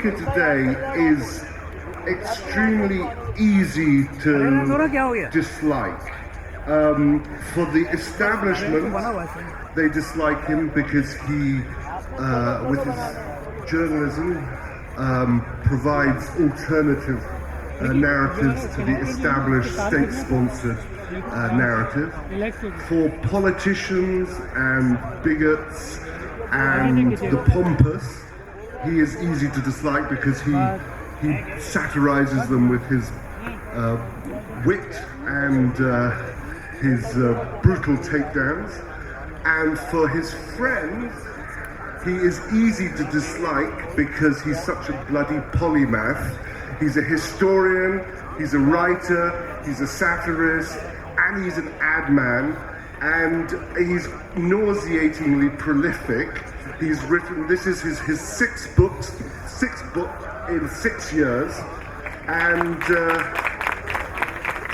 speaker today is extremely easy to dislike. For the establishment, they dislike him because he, with his journalism, provides alternative narratives to the established state-sponsored narrative. For politicians and bigots and the pompous, he is easy to dislike because he satirizes them with his wit and his brutal takedowns. And for his friends, he is easy to dislike because he's such a bloody polymath. He's a historian, he's a writer, he's a satirist, and he's an ad man, and he's nauseatingly prolific. He's written, this is his sixth book in 6 years, and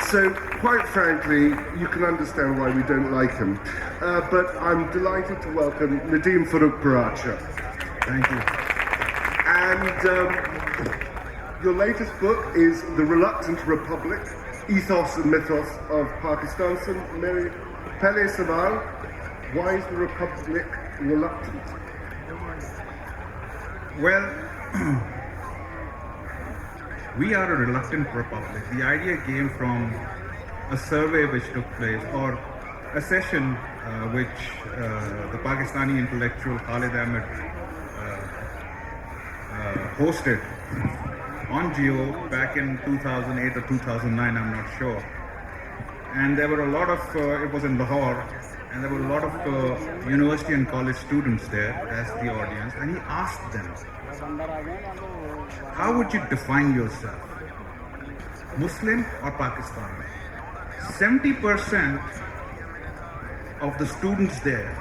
so quite frankly, you can understand why we don't like him. But I'm delighted to welcome Nadeem Farouq Paracha. Thank you. And your latest book is The Reluctant Republic, Ethos and Mythos of Pakistan. So, Mary Pele Sawal, why is the Republic reluctant? Well, we are a reluctant republic. The idea came from a survey which took place, or a session which the Pakistani intellectual Khalid Ahmed hosted on Geo back in 2008 or 2009, I'm not sure. And there were a lot of, it was in Lahore, and there were a lot of university and college students there as the audience, and he asked them, how would you define yourself? Muslim or Pakistani? 70% of the students there,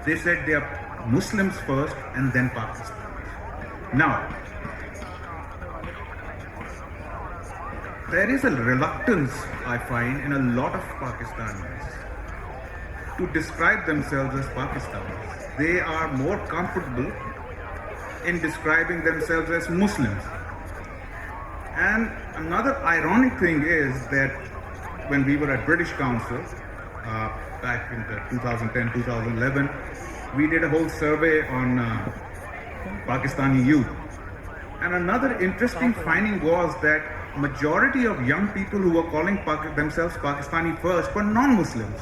they said they are Muslims first and then Pakistanis. Now, there is a reluctance, I find, in a lot of Pakistanis to describe themselves as Pakistanis. They are more comfortable in describing themselves as Muslims. And another ironic thing is that when we were at British Council, back in 2010, 2011, we did a whole survey on Pakistani youth. And another interesting finding was that majority of young people who were calling themselves Pakistani first were non-Muslims.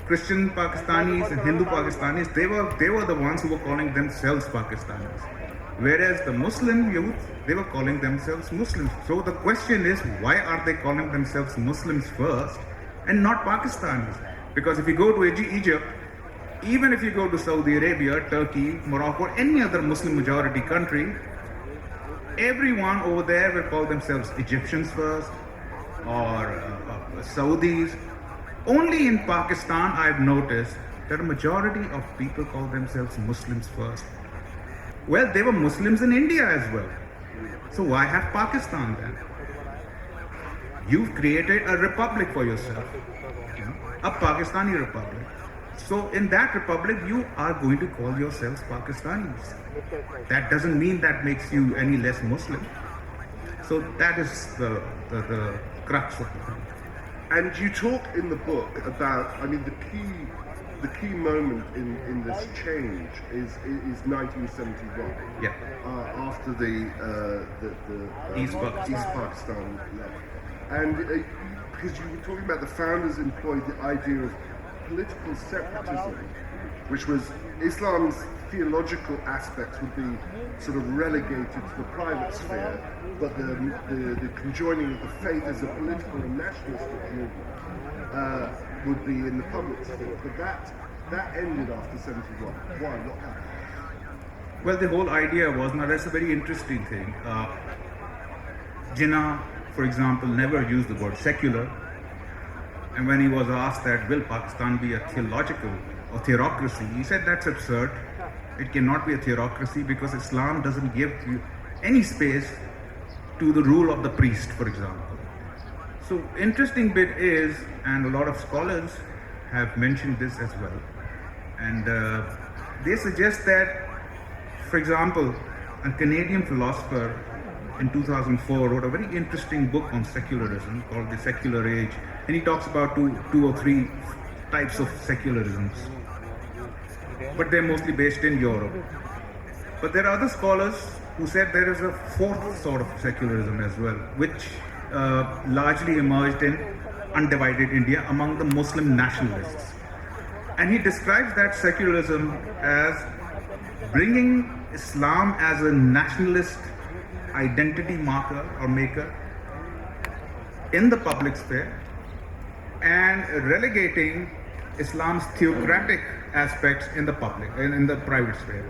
Christian Pakistanis and Hindu Pakistanis, they were the ones who were calling themselves Pakistanis. Whereas the Muslim youth, they were calling themselves Muslims. So the question is, why are they calling themselves Muslims first and not Pakistanis? Because if you go to Egypt, even if you go to Saudi Arabia, Turkey, Morocco, or any other Muslim majority country, everyone over there will call themselves Egyptians first or Saudis. Only in Pakistan I've noticed that a majority of people call themselves Muslims first. Well, they were Muslims in India as well. So why have Pakistan then? You've created a republic for yourself, a Pakistani republic. So in that republic, you are going to call yourselves Pakistanis. That doesn't mean that makes you any less Muslim. So that is the crux of the thing. And you talk in the book about, I mean, the key moment in this change is 1971. Yeah. After the East Pakistan left. And because you were talking about the founders employed the idea of political separatism, which was Islam's theological aspects would be sort of relegated to the private sphere, but the conjoining of the faith as a political and nationalistic movement would be in the public sphere. But that ended after 71. Why? What happened? Well, the whole idea was, now that's a very interesting thing. Jinnah, for example, never used the word secular. And when he was asked that, will Pakistan be a theological or theocracy, he said that's absurd. It cannot be a theocracy because Islam doesn't give you any space to the rule of the priest, for example. So interesting bit is, and a lot of scholars have mentioned this as well, and they suggest that, for example, a Canadian philosopher in 2004 wrote a very interesting book on secularism called The Secular Age, and he talks about two or three types of secularisms, but they're mostly based in Europe. But there are other scholars who said there is a fourth sort of secularism as well, which largely emerged in undivided India among the Muslim nationalists. And he describes that secularism as bringing Islam as a nationalist identity marker or maker in the public sphere and relegating Islam's theocratic aspects in the public and in the private sphere.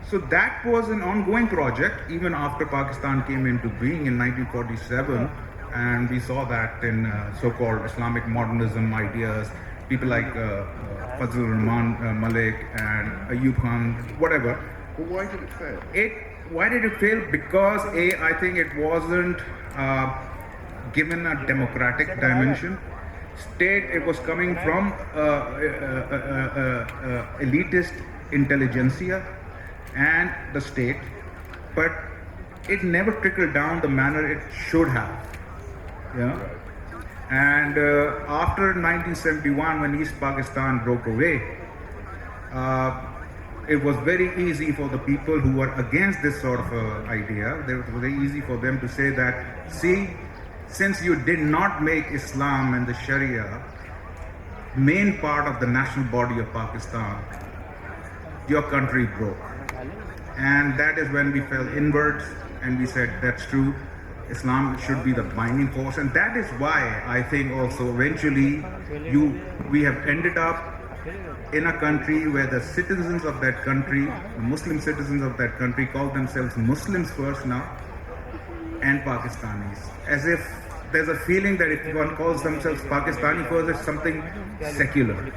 So that was an ongoing project even after Pakistan came into being in 1947, and we saw that in so-called Islamic modernism ideas, people like Fazlur Rahman Malik and Ayub Khan, whatever. But why did it fail? Why did it fail? Because I think it wasn't given a democratic dimension. State, it was coming from elitist intelligentsia and the state, but it never trickled down the manner it should have. Yeah. And after 1971, when East Pakistan broke away, it was very easy for the people who were against this sort of idea. It was very easy for them to say that, see, since you did not make Islam and the Sharia main part of the national body of Pakistan, your country broke. And that is when we fell inwards and we said, that's true, Islam should be the binding force. And that is why I think also eventually we have ended up in a country where the citizens of that country, the Muslim citizens of that country, call themselves Muslims first now and Pakistanis. As if there's a feeling that if one calls themselves Pakistani first, it's something secular.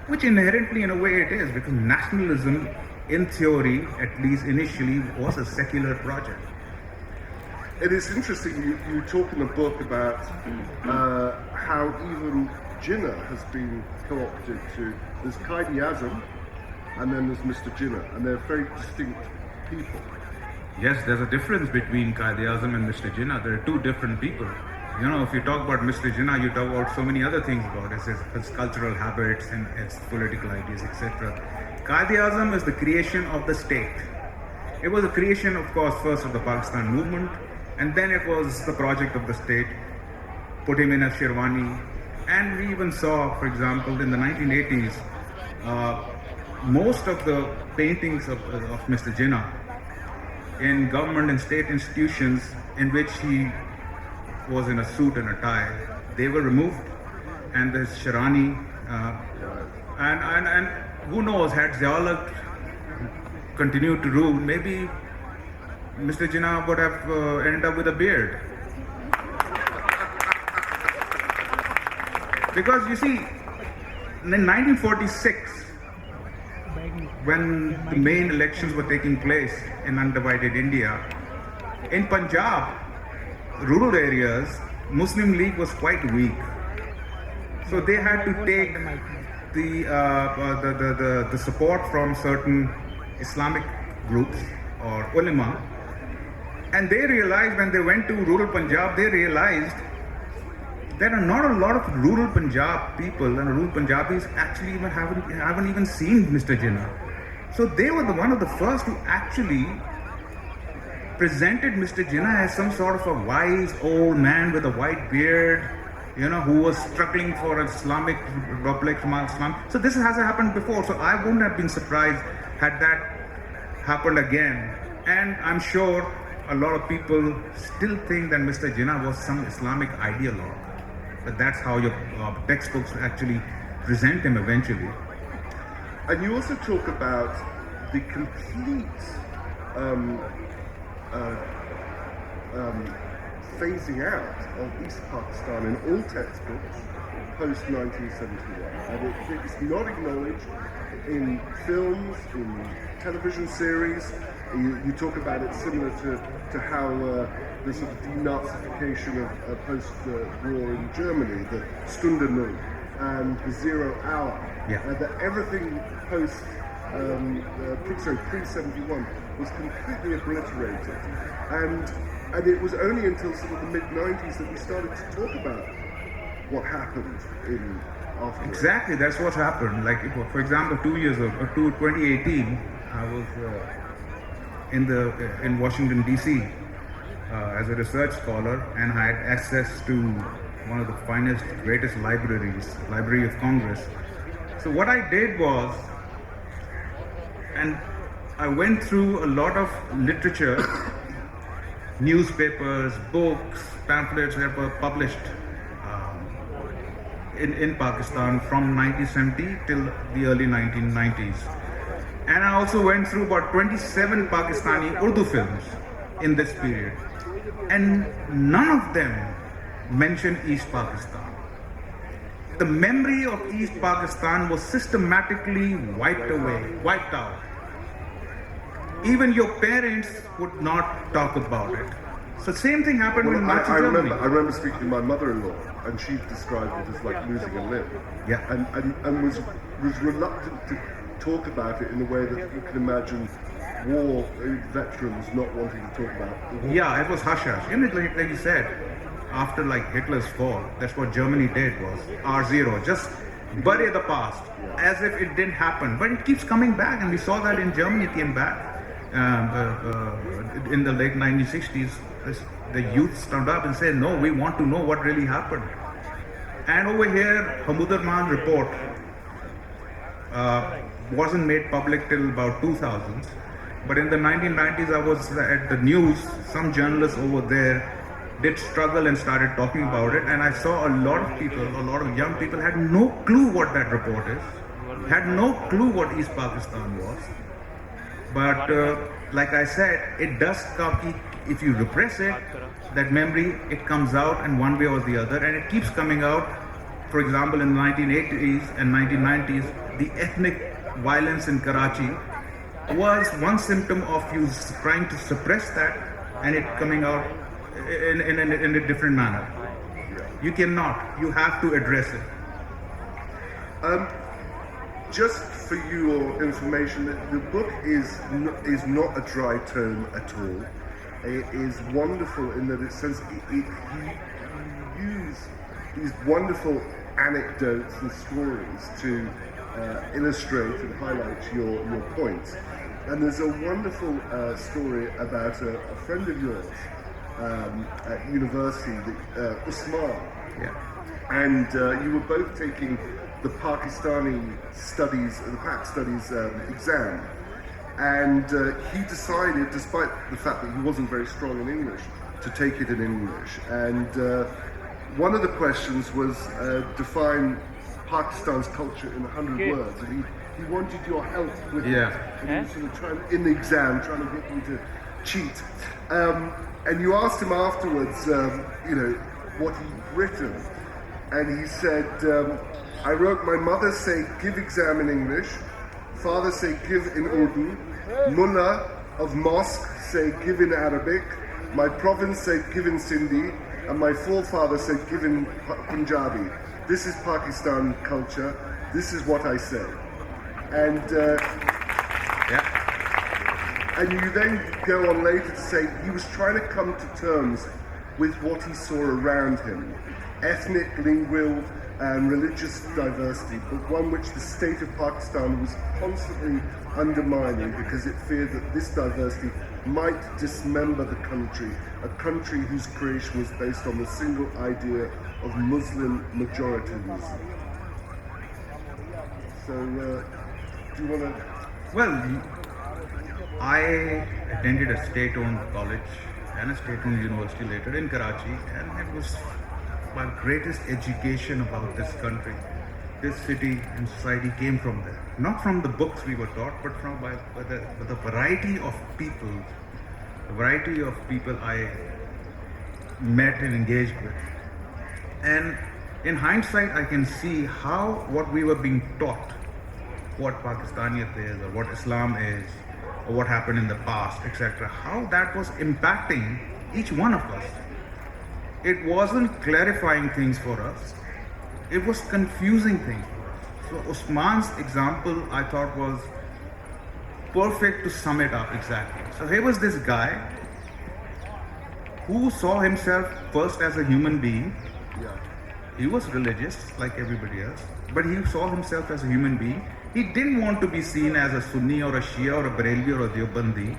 Which inherently in a way it is, because nationalism in theory, at least initially, was a secular project. It is interesting, you talk in the book about how even Jinnah has been co-opted to, there's Quaid-e-Azam and then there's Mr. Jinnah, and they're very distinct people. Yes, there's a difference between Quaid-e-Azam and Mr. Jinnah. There are two different people. You know, if you talk about Mr. Jinnah, you talk about so many other things about his cultural habits and his political ideas, etc. Quaid-e-Azam is the creation of the state. It was a creation, of course, first of the Pakistan movement, and then it was the project of the state, put him in a Sherwani. And we even saw, for example, in the 1980s, most of the paintings of Mr. Jinnah in government and state institutions in which he was in a suit and a tie, they were removed, and the Sherwani, and who knows, had Ziaulak continued to rule, maybe Mr. Jinnah would have ended up with a beard. Because you see, in 1946, when the main elections were taking place in undivided India, in Punjab, rural areas, Muslim League was quite weak. So they had to take the support from certain Islamic groups or ulama, and they realized when they went to rural Punjab, they realized there are not a lot of rural Punjab people and rural Punjabis actually even haven't even seen Mr. Jinnah. So they were one of the first who actually presented Mr. Jinnah as some sort of a wise old man with a white beard, you know, who was struggling for Islamic Republic from Islam. So this has happened before, so I wouldn't have been surprised had that happened again. And I'm sure a lot of people still think that Mr. Jinnah was some Islamic ideologue. But that's how your textbooks actually present him eventually. And you also talk about the complete phasing out of East Pakistan in all textbooks post-1971. And it's not acknowledged in films, in television series. You talk about it similar to how the sort of denazification of post-war in Germany, the Stunde Null and the 0 hour, yeah. That everything pre-71 was completely obliterated. And it was only until sort of the mid-90s that we started to talk about what happened in afterwards. Exactly, that's what happened. Like, for example, 2018, I was in Washington D.C. As a research scholar, and I had access to one of the finest, greatest libraries, Library of Congress. So what I did was, and I went through a lot of literature, newspapers, books, pamphlets that were published in Pakistan from 1970 till the early 1990s. And I also went through about 27 Pakistani Urdu films in this period. And none of them mention East Pakistan. The memory of East Pakistan was systematically wiped out. Even your parents would not talk about it. So same thing happened with Nazi Germany. I remember speaking to my mother-in-law, and she described it as like losing a limb. Yeah. And was reluctant to talk about it in a way that you can imagine war veterans not wanting to talk about the war. Yeah, it was hush-hush. And like you said, after like Hitler's fall, that's what Germany did was R0, just bury the past as if it didn't happen. But it keeps coming back, and we saw that in Germany it came back. In the late 1960s, the youth stood up and said, no, we want to know what really happened. And over here, Hamudar Man's report wasn't made public till about 2000s. But in the 1990s, I was at the news. Some journalists over there did struggle and started talking about it. And I saw a lot of people, a lot of young people had no clue what that report is, had no clue what East Pakistan was. But like I said, it does come, if you repress it, that memory, it comes out in one way or the other, and it keeps coming out. For example, in the 1980s and 1990s, the ethnic violence in Karachi was one symptom of you trying to suppress that and it coming out in a different manner. You cannot, you have to address it. Just for your information, the book is not a dry tome at all. It is wonderful in that it says you use these wonderful anecdotes and stories to illustrate and highlight your points. And there's a wonderful story about a friend of yours at university, Usman. Yeah. And you were both taking the Pakistani studies, exam. And he decided, despite the fact that he wasn't very strong in English, to take it in English. And one of the questions was define Pakistan's culture in 100 words. And he wanted your help with it. And he was sort of trying, in the exam, trying to get you to cheat. And you asked him afterwards, what he'd written. And he said, I wrote, my mother say, give exam in English. Father say, give in Urdu. Mullah of mosque say, give in Arabic. My province say, give in Sindhi. And my forefather said, give in Punjabi. This is Pakistan culture. This is what I say. And and you then go on later to say he was trying to come to terms with what he saw around him. Ethnic, lingual, and religious diversity, but one which the state of Pakistan was constantly undermining because it feared that this diversity might dismember the country, a country whose creation was based on the single idea of Muslim majoritarism. So, do you want to... Well, I attended a state-owned college and a state-owned university later in Karachi, and it was my greatest education about this country, this city and society came from there. Not from the books we were taught, but from the variety of people, I met and engaged with. And in hindsight, I can see how what we were being taught, what Pakistaniyat is, or what Islam is, or what happened in the past, etc., how that was impacting each one of us. It wasn't clarifying things for us, it was confusing things for us. So Usman's example, I thought, was perfect to sum it up exactly. So here was this guy who saw himself first as a human being. Yeah. He was religious like everybody else, but he saw himself as a human being. He didn't want to be seen as a Sunni or a Shia or a Barelvi or a Deobandi.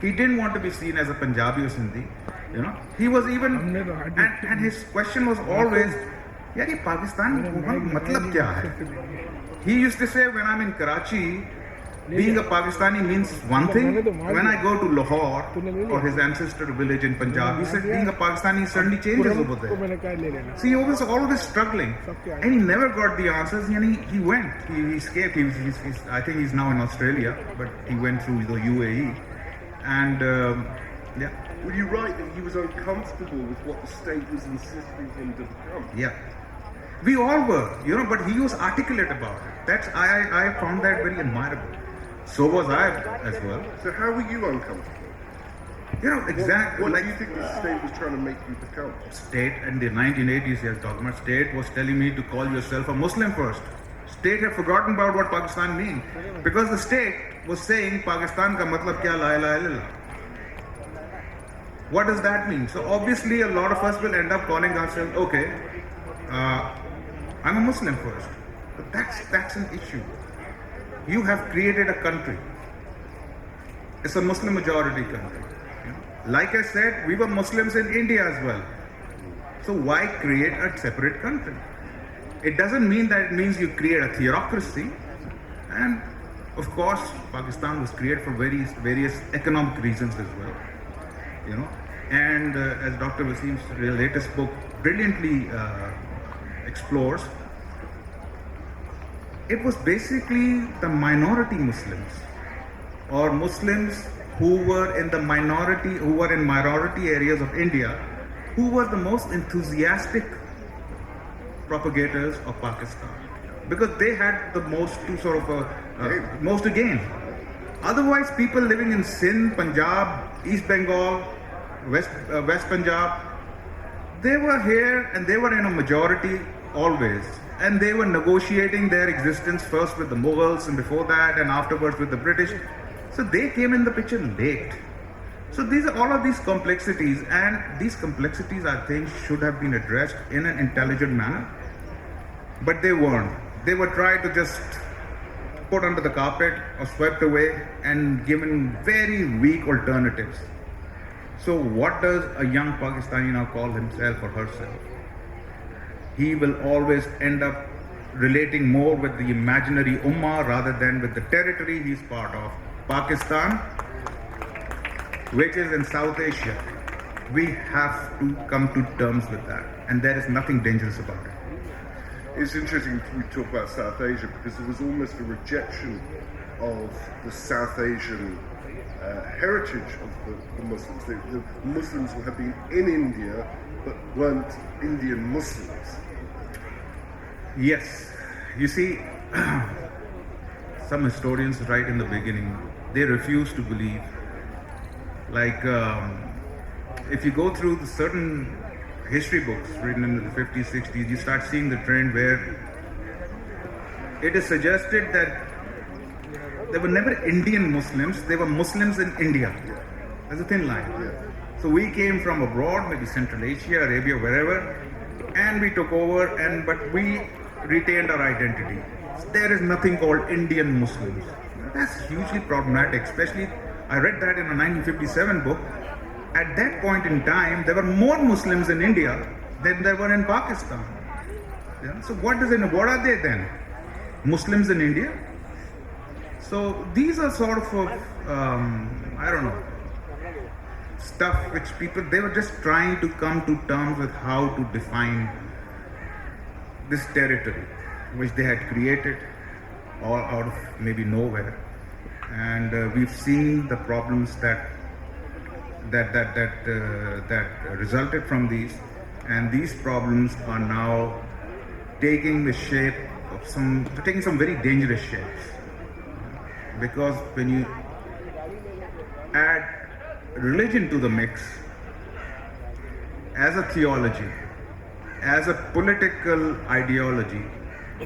He didn't want to be seen as a Punjabi or Sindhi. You know, he was even, and his question was always, "Yaar, ye Pakistan matlab kya hai?" He used to say, when I'm in Karachi, being a Pakistani means one thing. When I go to Lahore or his ancestor village in Punjab, he said being a Pakistani suddenly changes over there. So he was always struggling, and he never got the answers. And he went. He escaped. I think he's now in Australia, but he went through the UAE, and yeah. Were you right that he was uncomfortable with what the state was insisting him to become? Yeah. We all were, you know, but he was articulate about it. I found that very admirable. So was I as well. So how were you uncomfortable? You know, exactly. What like do you think the state was trying to make you become? State in the 1980s, yes, Dogma. State was telling me to call yourself a Muslim first. State had forgotten about what Pakistan means. Because the state was saying Pakistan ka matlab kya, la ilaha illallah. What does that mean? So obviously a lot of us will end up calling ourselves, okay, I'm a Muslim first. But that's an issue. You have created a country. It's a Muslim majority country. Like I said, we were Muslims in India as well. So why create a separate country? It doesn't mean that it means you create a theocracy. And of course, Pakistan was created for various economic reasons as well. You know, and as Dr. Wasim's latest book brilliantly explores, it was basically the minority Muslims or Muslims who were in minority areas of India who were the most enthusiastic propagators of Pakistan because they had the most to gain. Otherwise, people living in Sindh, Punjab, East Bengal, West Punjab, they were here and they were in a majority always. And they were negotiating their existence first with the Mughals and before that and afterwards with the British. So they came in the picture late. So these are all of these complexities, and these complexities I think should have been addressed in an intelligent manner. But they weren't. They were tried to just put under the carpet or swept away and given very weak alternatives. So what does a young Pakistani now call himself or herself? He will always end up relating more with the imaginary ummah rather than with the territory he's part of. Pakistan, which is in South Asia. We have to come to terms with that, and there is nothing dangerous about it. It's interesting we talk about South Asia because there was almost a rejection of the South Asian heritage of the Muslims. The Muslims have been in India but weren't Indian Muslims. Yes. You see, some historians right in the beginning, they refuse to believe. Like, if you go through the certain history books written in the 50s, 60s, you start seeing the trend where it is suggested that there were never Indian Muslims, they were Muslims in India. There's a thin line. So we came from abroad, maybe Central Asia, Arabia, wherever, and we took over, but we retained our identity. There is nothing called Indian Muslims. That's hugely problematic, especially, I read that in a 1957 book. At that point in time, there were more Muslims in India than there were in Pakistan. Yeah? So what are they then? Muslims in India? So these are sort of, I don't know, stuff which they were just trying to come to terms with how to define this territory, which they had created all out of maybe nowhere. And we've seen the problems that resulted from these, and these problems are now taking the shape of some very dangerous shapes. Because when you add religion to the mix as a theology, as a political ideology,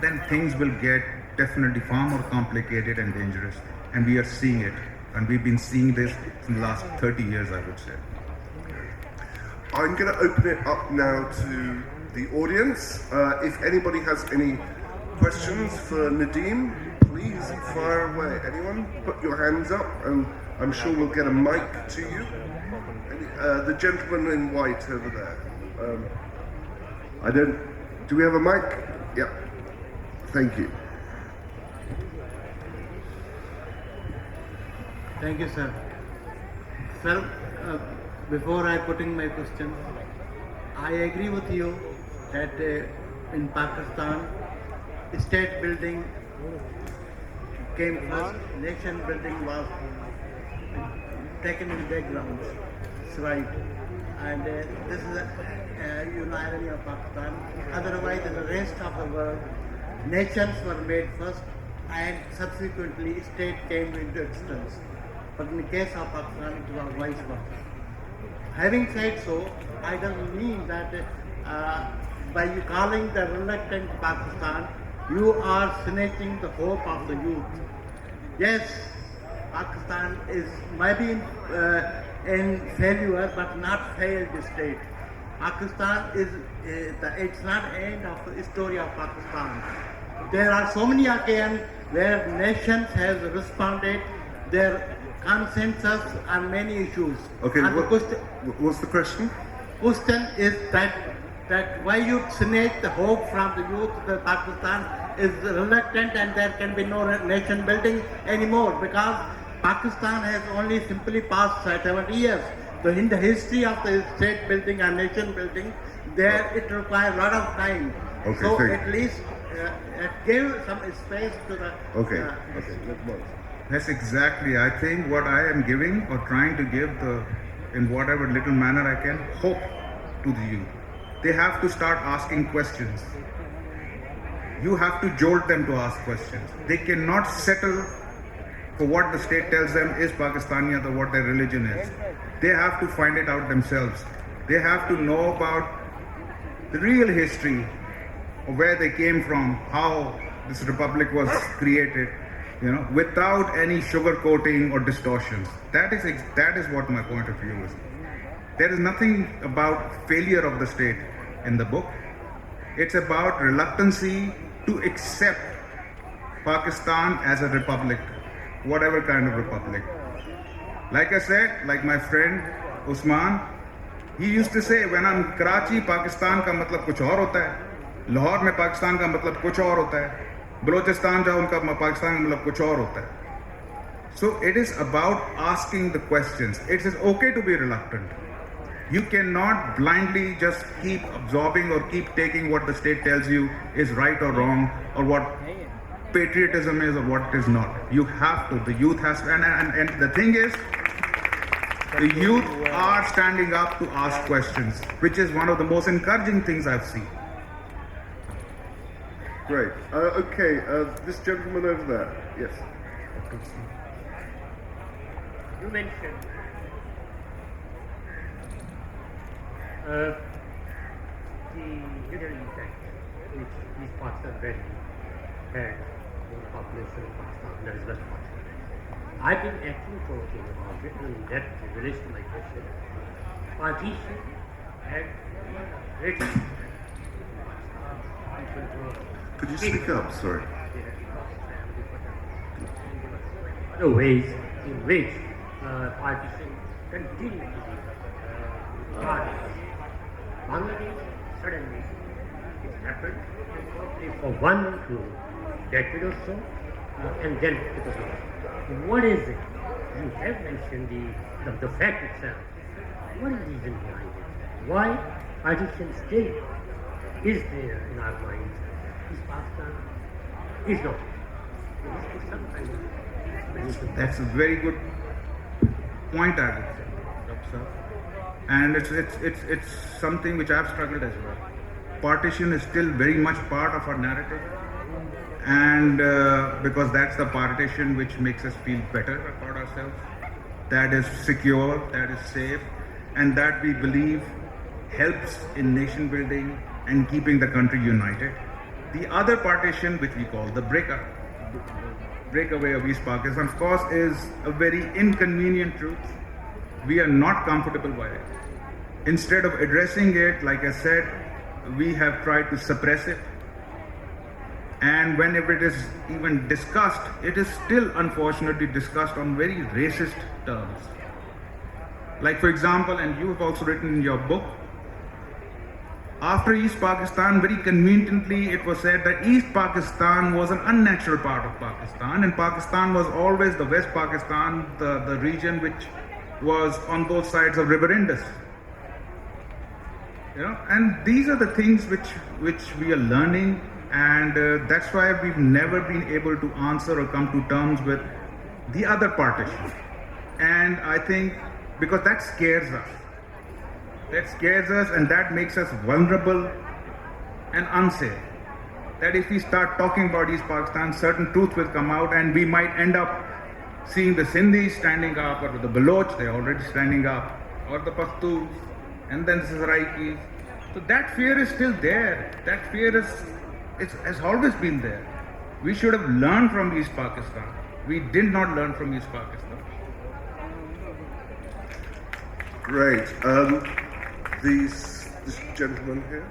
then things will get definitely far more complicated and dangerous, and we are seeing it. And we've been seeing this in the last 30 years, I would say. I'm going to open it up now to the audience. If anybody has any questions for Nadeem, please fire away. Anyone, put your hands up, and I'm sure we'll get a mic to you. The gentleman in white over there. Do we have a mic? Yeah. Thank you. Thank you, sir. Sir, before I put in my question, I agree with you that in Pakistan, state building came first, nation building was taken in the background. That's right. And this is irony of Pakistan. Otherwise, in the rest of the world, nations were made first and subsequently state came into existence. But in the case of Pakistan, it was vice versa. Having said so, I don't mean that by you calling the reluctant Pakistan, you are snatching the hope of the youth. Yes, Pakistan is maybe in failure, but not failed state. Pakistan is, it's not the end of the story of Pakistan. There are so many occasions where nations have responded, their consensus on many issues. Okay, what's the question? Question is that why you snatch the hope from the youth that Pakistan is reluctant and there can be no nation building anymore, because Pakistan has only simply passed 70 years. So in the history of the state building and nation building, there it requires a lot of time. Okay, so at least give some space to the... Okay. That's exactly, I think, what I am giving or trying to give in whatever little manner I can, hope to the youth. They have to start asking questions. You have to jolt them to ask questions. They cannot settle for what the state tells them is Pakistani or what their religion is. They have to find it out themselves. They have to know about the real history of where they came from, how this republic was created, without any sugarcoating or distortions. That is what my point of view is. There is nothing about failure of the state in the book. It's about reluctancy to accept Pakistan as a republic, whatever kind of republic. Like I said, like my friend Usman, he used to say, when I'm in Karachi, Pakistan का मतलब कुछ और होता है, लाहौर में पाकिस्तान का मतलब कुछ और होता है, बलोचिस्तान जाओ उनका पाकिस्तान का मतलब कुछ और होता है. So it is about asking the questions. It is okay to be reluctant. You cannot blindly just keep absorbing or keep taking what the state tells you is right or wrong, or what patriotism is or what it is not. You have to, the youth has to, and the thing is, the youth are standing up to ask questions, which is one of the most encouraging things I've seen. Great. Okay, this gentleman over there. Yes. You mentioned the literary impact which these parts are very had in the population of Pakistan, that is West Pakistan. I've been actually talking about it, and that relates to my question. Partition had great Could you speak up? Sorry. other ways in which partition continued to be part. Bangladesh, suddenly, it happened for 1 to decade or so, and then it was lost. What is it? You have mentioned the fact itself. What is the reason behind it? Why partition still is there in our minds? Is Pakistan? Is not. There must be some kind of explanation. That's a very good point, I would say, sir. And it's something which I've struggled as well. Partition is still very much part of our narrative, and because that's the partition which makes us feel better about ourselves, that is secure, that is safe, and that we believe helps in nation building and keeping the country united. The other partition, which we call the breakup, breakaway of East Pakistan, of course, is a very inconvenient truth. We are not comfortable by it. Instead of addressing it, like I said, we have tried to suppress it. And whenever it is even discussed, it is still unfortunately discussed on very racist terms. Like, for example, and you have also written in your book, after East Pakistan, very conveniently it was said that East Pakistan was an unnatural part of Pakistan, and Pakistan was always the West Pakistan, the region which was on both sides of River Indus. You know, and these are the things which we are learning, and that's why we've never been able to answer or come to terms with the other partition. And I think because that scares us. That scares us, and that makes us vulnerable and unsafe. That if we start talking about East Pakistan, certain truth will come out, and we might end up seeing the Sindhis standing up, or the Baloch, they're already standing up, or the Pashtuns, and then the Saraikis. So that fear is still there. That fear has always been there. We should have learned from East Pakistan. We did not learn from East Pakistan. Great. This gentleman here.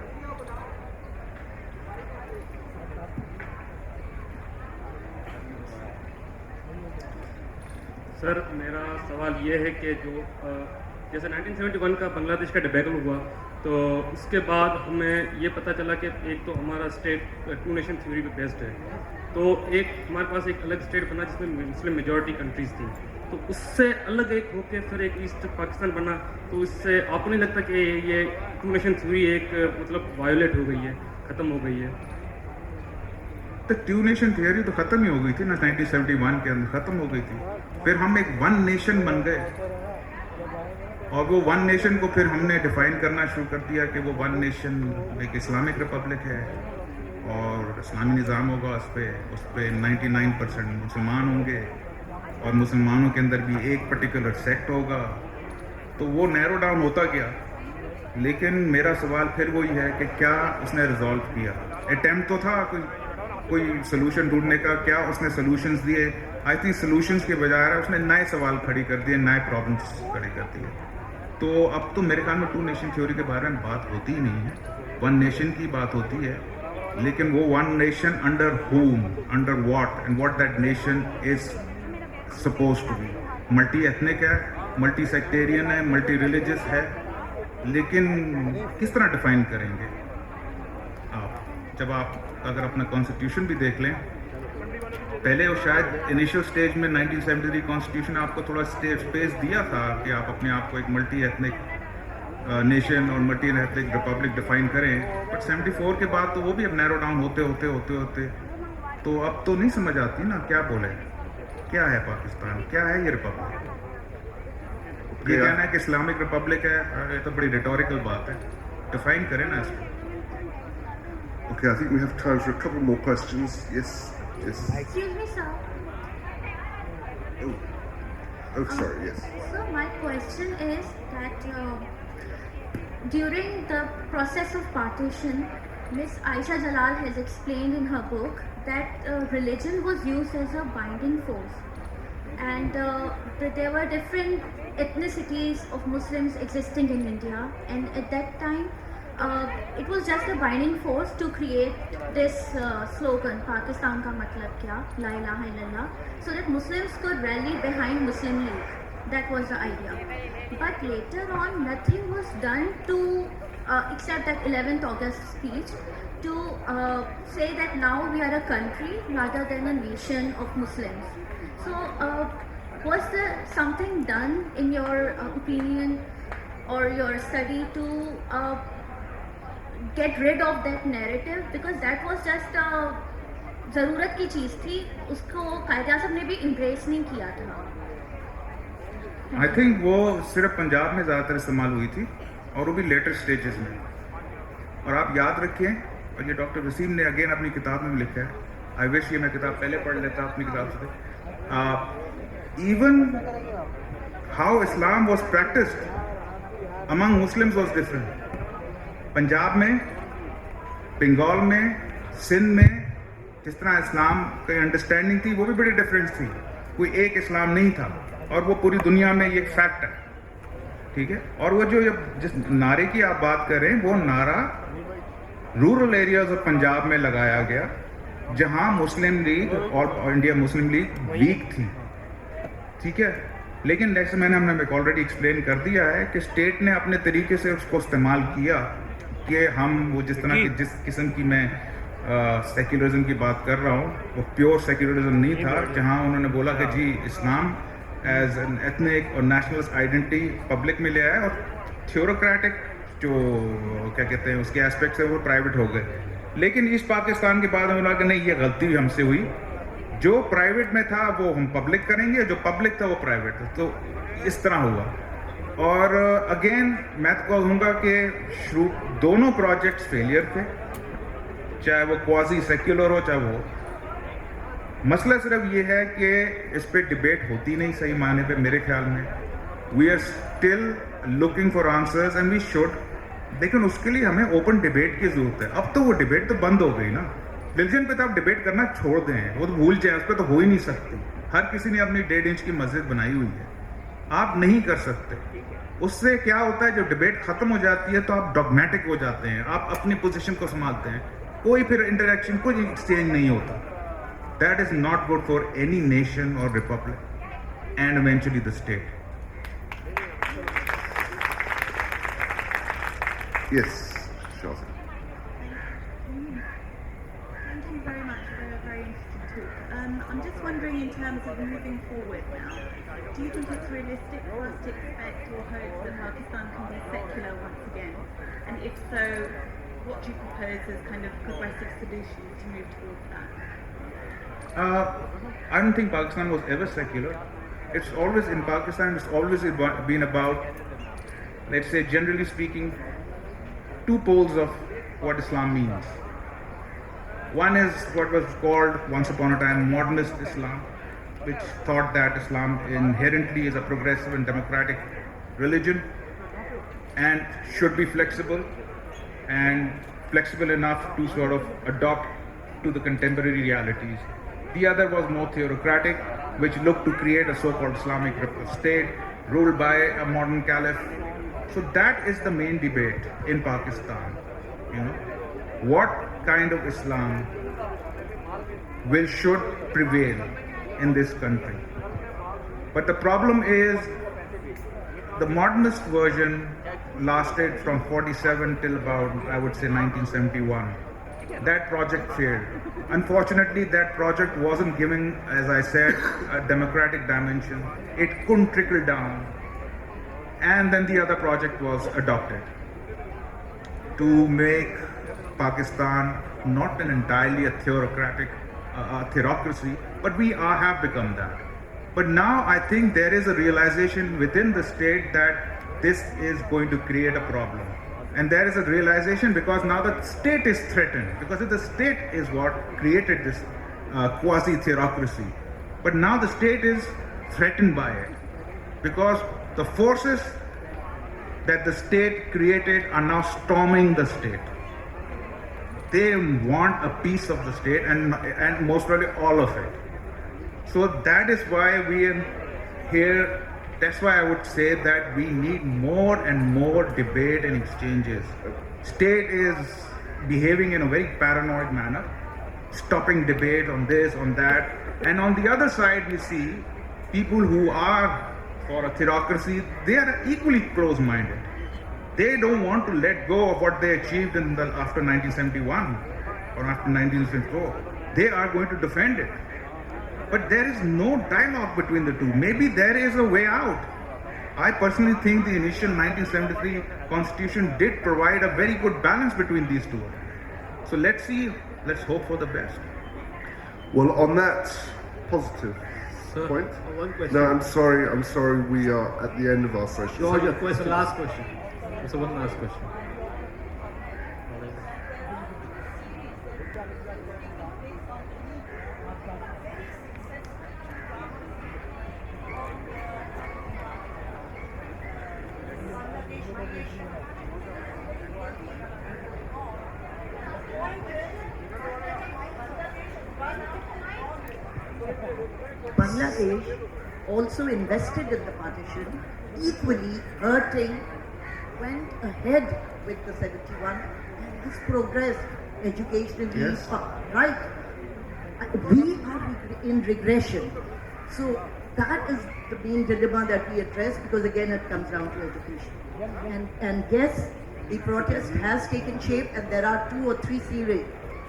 Sir मेरा सवाल ये है कि जो जैसे 1971 का बांग्लादेश का debacle हुआ तो उसके बाद हमें ये पता चला कि एक तो हमारा स्टेट टू नेशन थ्योरी पे बेस्ड है, तो एक हमारे पास एक अलग स्टेट बना जिसमें मुस्लिम मेजॉरिटी कंट्रीज थी, तो उससे अलग एक होके फिर एक ईस्ट पाकिस्तान बना, तो इससे आपको नहीं लगता कि ये टू नेशन थ्योरी एक मतलब वायोलेट हो गई है, ख़त्म हो गई है? तो टू नेशन थियरी तो ख़त्म ही हो गई थी ना, 1971 के अंदर ख़त्म हो गई थी। फिर हम एक वन नेशन बन गए, और वो वन नेशन को फिर हमने डिफाइन करना शुरू कर दिया कि वो वन नेशन एक इस्लामिक रिपब्लिक है और इस्लामी निज़ाम होगा, उस पर 99% मुसलमान होंगे, और मुसलमानों के अंदर भी एक पर्टिकुलर सेक्ट होगा। तो वो नैरो डाउन होता गया। लेकिन मेरा सवाल फिर वही है कि क्या उसने रिजॉल्व किया? अटेम्प्ट तो था कोई सोल्यूशन ढूंढने का, क्या उसने सोल्यूशंस दिए? आई थिंक सोल्यूशंस के बजाय उसने नए सवाल खड़ी कर दिए, नए प्रॉब्लम्स खड़े कर दिए। तो अब तो मेरे ख्याल में टू नेशन थ्योरी के बारे में बात होती ही नहीं है, वन नेशन की बात होती है। लेकिन वो one nation under home, under what, and what that nation is suppose to be. Multi ethnic है, मल्टी सेक्टेरियन है, मल्टी रिलीजियस है, लेकिन किस तरह डिफाइन करेंगे आप? जब आप अगर अपना कॉन्स्टिट्यूशन भी देख लें, पहले वो शायद इनिशियल स्टेज में 1973 कॉन्स्टिट्यूशन आपको थोड़ा स्पेस दिया था कि आप अपने आप को एक मल्टी एथनिक नेशन और मल्टी एथनिक रिपब्लिक डिफाइन करें, बट 74 के बाद तो वो भी अब नैरो डाउन होते तो अब तो नहीं समझ आती ना क्या बोले, क्या है पाकिस्तान, क्या है ये रिपब्लिक? ये कहना है कि इस्लामिक रिपब्लिक है, ये तो बड़ी रिटोरिकल बात है, डिफाइन करें ना इसको। Okay, I think we have time for a couple more questions. Yes. Excuse me, sir. Oh, sorry, yes. So my question is that during the process of partition, Miss Aisha Jalal has explained in her book that religion was used as a binding force, and that there were different ethnicities of Muslims existing in India, and at that time it was just a binding force to create this slogan, Pakistan ka matlab kya, la ilaha illallah, so that Muslims could rally behind Muslim League. That was the idea. But later on, nothing was done to, except that 11th August speech, to say that now we are a country rather than a nation of Muslims. So, was there something done in your opinion or your study to get rid of that narrative, because that was just ज़रूरत की चीज़ थी, उसको कायद-ए-आज़म ने भी embrace नहीं किया था। I think वो सिर्फ पंजाब में ज़्यादातर इस्तेमाल हुई थी, और वो भी लेटर स्टेजेस में। और आप याद रखिए, और ये डॉक्टर वसीम ने अगेन अपनी किताब में लिखा है, आई विश ये मैं किताब पहले पढ़ लेता अपनी किताब से। Even how Islam was practised among Muslims was different. Punjab में, बंगाल में, सिंध में जिस तरह इस्लाम की अंडरस्टैंडिंग थी वो भी बड़ी डिफरेंट थी, कोई एक इस्लाम नहीं था, और वो पूरी दुनिया में ये फैक्ट है, ठीक है। और वो जो जिस नारे की आप बात कर रहे हैं, वो नारा रूरल एरियाज ऑफ पंजाब में लगाया गया, जहां मुस्लिम लीग और इंडिया मुस्लिम लीग वीक थी, ठीक है। लेकिन जैसे हमने ऑलरेडी एक्सप्लेन कर दिया है कि स्टेट ने अपने तरीके से उसको इस्तेमाल किया कि हम वो जिस तरह की जिस किस्म की मैं सेक्युलरिज्म की बात कर रहा हूँ, वो प्योर सेक्युलरिज्म नहीं था, जहाँ उन्होंने बोला कि जी इस्लाम एज एन एथनिक और नेशनलिस्ट आइडेंटिटी पब्लिक में ले आया, और थ्योरोक्रेटिक जो क्या कहते हैं उसके एस्पेक्ट्स हैं वो प्राइवेट हो गए। लेकिन इस पाकिस्तान के बाद बोला कि नहीं, ये गलती हमसे हुई, जो प्राइवेट में था वो हम पब्लिक करेंगे, जो पब्लिक था वो प्राइवेट था, तो इस तरह हुआ। और अगेन मैं तो कहूँगा कि दोनों प्रोजेक्ट्स फेलियर थे, चाहे वो क्वाजी सेक्युलर हो चाहे वो। मसला सिर्फ ये है कि इस पे डिबेट होती नहीं सही मायने पे मेरे ख्याल में। We are still looking for answers and we should, लेकिन उसके लिए हमें ओपन डिबेट की जरूरत है। अब तो वो डिबेट तो बंद हो गई ना, रिलीजन पे तो आप डिबेट करना छोड़ दें, वो तो भूल जाए, उस पर तो हो ही नहीं सकती। हर किसी ने अपनी 1.5 इंच की मस्जिद बनाई हुई है, आप नहीं कर सकते। उससे क्या होता है, जब डिबेट खत्म हो जाती है तो आप डॉगमेटिक हो जाते हैं, आप अपनी पोजीशन को संभालते हैं, कोई फिर इंटरेक्शन, कोई एक्सचेंज नहीं होता। That is not good for any nation और republic and eventually the state. Yes, Shazia. Thank you very much for a very interesting talk. I'm just wondering, in terms of moving forward now, do you think it's realistic for us to expect or hope that Pakistan can be secular once again? And if so, what do you propose as kind of progressive solutions to move towards that? I don't think Pakistan was ever secular. It's always, in Pakistan, it's always been about, let's say, generally speaking, two poles of what Islam means. One is what was called once upon a time modernist Islam, which thought that Islam inherently is a progressive and democratic religion and should be flexible enough to sort of adopt to the contemporary realities. The other was more theocratic, which looked to create a so-called Islamic state ruled by a modern caliph. So that is the main debate in Pakistan. You know, what kind of Islam should prevail in this country? But the problem is, the modernist version lasted from 47 till about, I would say, 1971. That project failed. Unfortunately, that project wasn't giving, as I said, a democratic dimension. It couldn't trickle down. And then the other project was adopted to make Pakistan not an entirely a theocracy, but we have become that. But now I think there is a realization within the state that this is going to create a problem. And there is a realization because now the state is threatened, because the state is what created this quasi-theocracy. But now the state is threatened by it, because the forces that the state created are now storming the state. They want a piece of the state and most probably all of it. So that is why we are here. That's why I would say that we need more and more debate and exchanges. State is behaving in a very paranoid manner, stopping debate on this, on that. And on the other side, we see people who are for a theocracy, they are equally close-minded. They don't want to let go of what they achieved after 1971 or after 1964. They are going to defend it. But there is no dialogue between the two. Maybe there is a way out. I personally think the initial 1973 constitution did provide a very good balance between these two. So let's see, let's hope for the best. Well, on that positive point. One question. No, I'm sorry. We are at the end of our session. George, your question, last question. So one last question. Bangladesh also invested in the partition, equally hurting, went ahead with the 71 and has progressed educationally, Yes. right? We are in regression. So that is the main dilemma that we address, because again it comes down to education. And yes, the protest has taken shape, and there are 2 or 3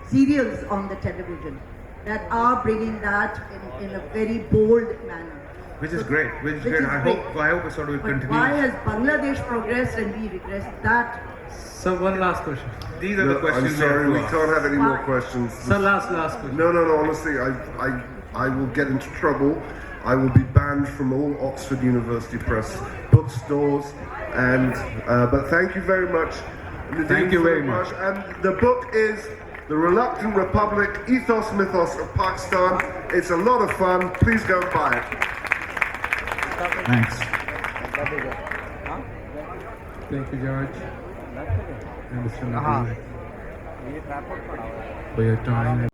serials on the television that are bringing that in a very bold manner. Which is great. Which is great. I hope it sort of But continues. why has Bangladesh progressed and we regressed? That So one last question. These are the No, questions I'm sorry, we have to can't ask. have any more questions. Sir, last question. No, honestly, I will get into trouble. I will be banned from all Oxford University Press bookstores. But thank you very much. Nadeem Thank you very Farouq much. Paracha. And the book is The Reluctant Republic, Ethos, Mythos of Pakistan. It's a lot of fun. Please go and buy it. Thanks. Thank you, George. And Mr. Nadeem, for your time.